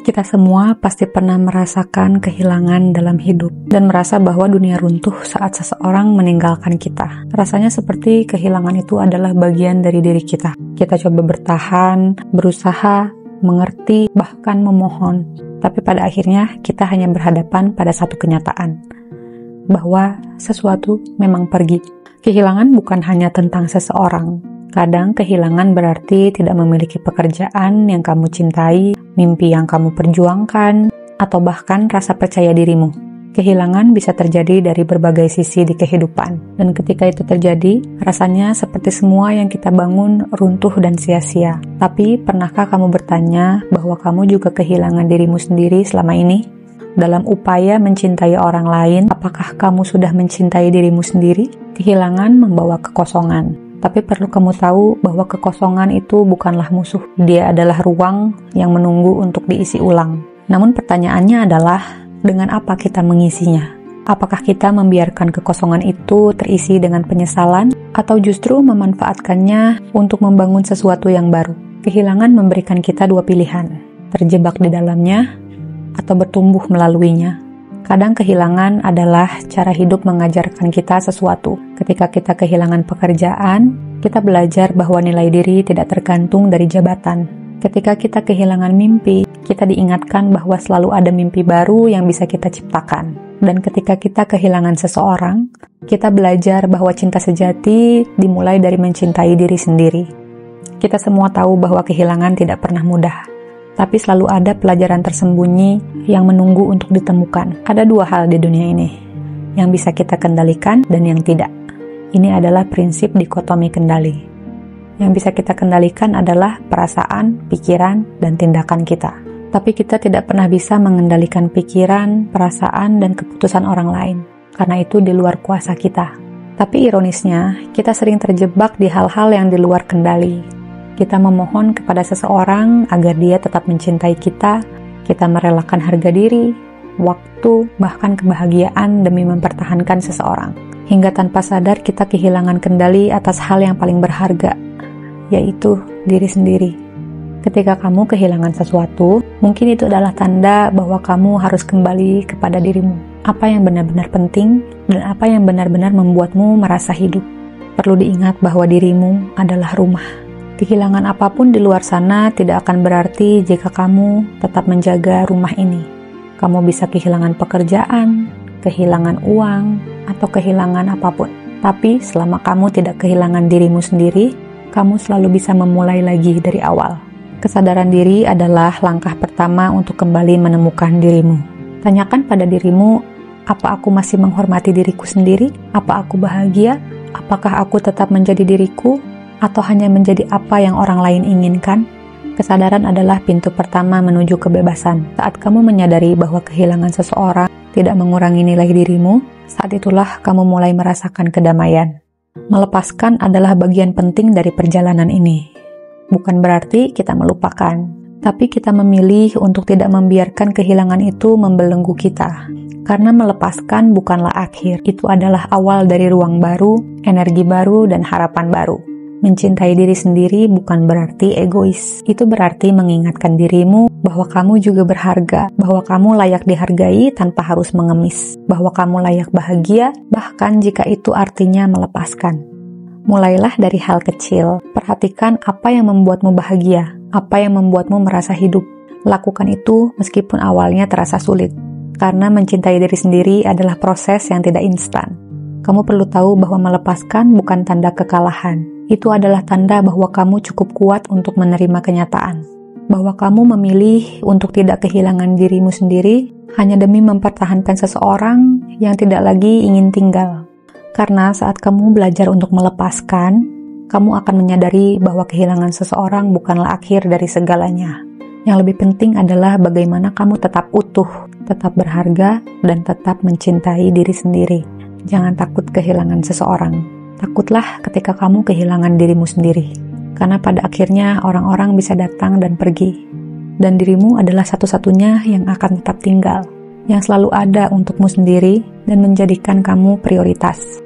Kita semua pasti pernah merasakan kehilangan dalam hidup dan merasa bahwa dunia runtuh saat seseorang meninggalkan kita. Rasanya seperti kehilangan itu adalah bagian dari diri kita. Kita coba bertahan, berusaha, mengerti, bahkan memohon. Tapi pada akhirnya kita hanya berhadapan pada satu kenyataan, bahwa sesuatu memang pergi. Kehilangan bukan hanya tentang seseorang. Kadang kehilangan berarti tidak memiliki pekerjaan yang kamu cintai, mimpi yang kamu perjuangkan, atau bahkan rasa percaya dirimu. Kehilangan bisa terjadi dari berbagai sisi di kehidupan. Dan ketika itu terjadi, rasanya seperti semua yang kita bangun runtuh dan sia-sia. Tapi pernahkah kamu bertanya bahwa kamu juga kehilangan dirimu sendiri selama ini? Dalam upaya mencintai orang lain, apakah kamu sudah mencintai dirimu sendiri? Kehilangan membawa kekosongan. Tapi perlu kamu tahu bahwa kekosongan itu bukanlah musuh. Dia adalah ruang yang menunggu untuk diisi ulang. Namun pertanyaannya adalah, dengan apa kita mengisinya? Apakah kita membiarkan kekosongan itu terisi dengan penyesalan, atau justru memanfaatkannya untuk membangun sesuatu yang baru? Kehilangan memberikan kita dua pilihan, terjebak di dalamnya, atau bertumbuh melaluinya. Kadang kehilangan adalah cara hidup mengajarkan kita sesuatu. Ketika kita kehilangan pekerjaan, kita belajar bahwa nilai diri tidak tergantung dari jabatan. Ketika kita kehilangan mimpi, kita diingatkan bahwa selalu ada mimpi baru yang bisa kita ciptakan. Dan ketika kita kehilangan seseorang, kita belajar bahwa cinta sejati dimulai dari mencintai diri sendiri. Kita semua tahu bahwa kehilangan tidak pernah mudah. Tapi selalu ada pelajaran tersembunyi yang menunggu untuk ditemukan. Ada dua hal di dunia ini, yang bisa kita kendalikan dan yang tidak. Ini adalah prinsip dikotomi kendali. Yang bisa kita kendalikan adalah perasaan, pikiran, dan tindakan kita. Tapi kita tidak pernah bisa mengendalikan pikiran, perasaan, dan keputusan orang lain. Karena itu di luar kuasa kita. Tapi ironisnya, kita sering terjebak di hal-hal yang di luar kendali. Kita memohon kepada seseorang agar dia tetap mencintai kita merelakan harga diri, waktu, bahkan kebahagiaan demi mempertahankan seseorang. Hingga tanpa sadar kita kehilangan kendali atas hal yang paling berharga, yaitu diri sendiri. Ketika kamu kehilangan sesuatu, mungkin itu adalah tanda bahwa kamu harus kembali kepada dirimu. Apa yang benar-benar penting dan apa yang benar-benar membuatmu merasa hidup. Perlu diingat bahwa dirimu adalah rumah. Kehilangan apapun di luar sana tidak akan berarti jika kamu tetap menjaga rumah ini. Kamu bisa kehilangan pekerjaan, kehilangan uang, atau kehilangan apapun. Tapi selama kamu tidak kehilangan dirimu sendiri, kamu selalu bisa memulai lagi dari awal. Kesadaran diri adalah langkah pertama untuk kembali menemukan dirimu. Tanyakan pada dirimu, apa aku masih menghormati diriku sendiri? Apa aku bahagia? Apakah aku tetap menjadi diriku? Atau hanya menjadi apa yang orang lain inginkan? Kesadaran adalah pintu pertama menuju kebebasan. Saat kamu menyadari bahwa kehilangan seseorang tidak mengurangi nilai dirimu, saat itulah kamu mulai merasakan kedamaian. Melepaskan adalah bagian penting dari perjalanan ini. Bukan berarti kita melupakan, tapi kita memilih untuk tidak membiarkan kehilangan itu membelenggu kita. Karena melepaskan bukanlah akhir, itu adalah awal dari ruang baru, energi baru, dan harapan baru. Mencintai diri sendiri bukan berarti egois. Itu berarti mengingatkan dirimu bahwa kamu juga berharga, bahwa kamu layak dihargai tanpa harus mengemis, bahwa kamu layak bahagia, bahkan jika itu artinya melepaskan. Mulailah dari hal kecil. Perhatikan apa yang membuatmu bahagia, apa yang membuatmu merasa hidup. Lakukan itu meskipun awalnya terasa sulit. Karena mencintai diri sendiri adalah proses yang tidak instan. Kamu perlu tahu bahwa melepaskan bukan tanda kekalahan. Itu adalah tanda bahwa kamu cukup kuat untuk menerima kenyataan. Bahwa kamu memilih untuk tidak kehilangan dirimu sendiri hanya demi mempertahankan seseorang yang tidak lagi ingin tinggal. Karena saat kamu belajar untuk melepaskan, kamu akan menyadari bahwa kehilangan seseorang bukanlah akhir dari segalanya. Yang lebih penting adalah bagaimana kamu tetap utuh, tetap berharga, dan tetap mencintai diri sendiri. Jangan takut kehilangan seseorang. Takutlah ketika kamu kehilangan dirimu sendiri. Karena pada akhirnya orang-orang bisa datang dan pergi. Dan dirimu adalah satu-satunya yang akan tetap tinggal. Yang selalu ada untukmu sendiri dan menjadikan kamu prioritas.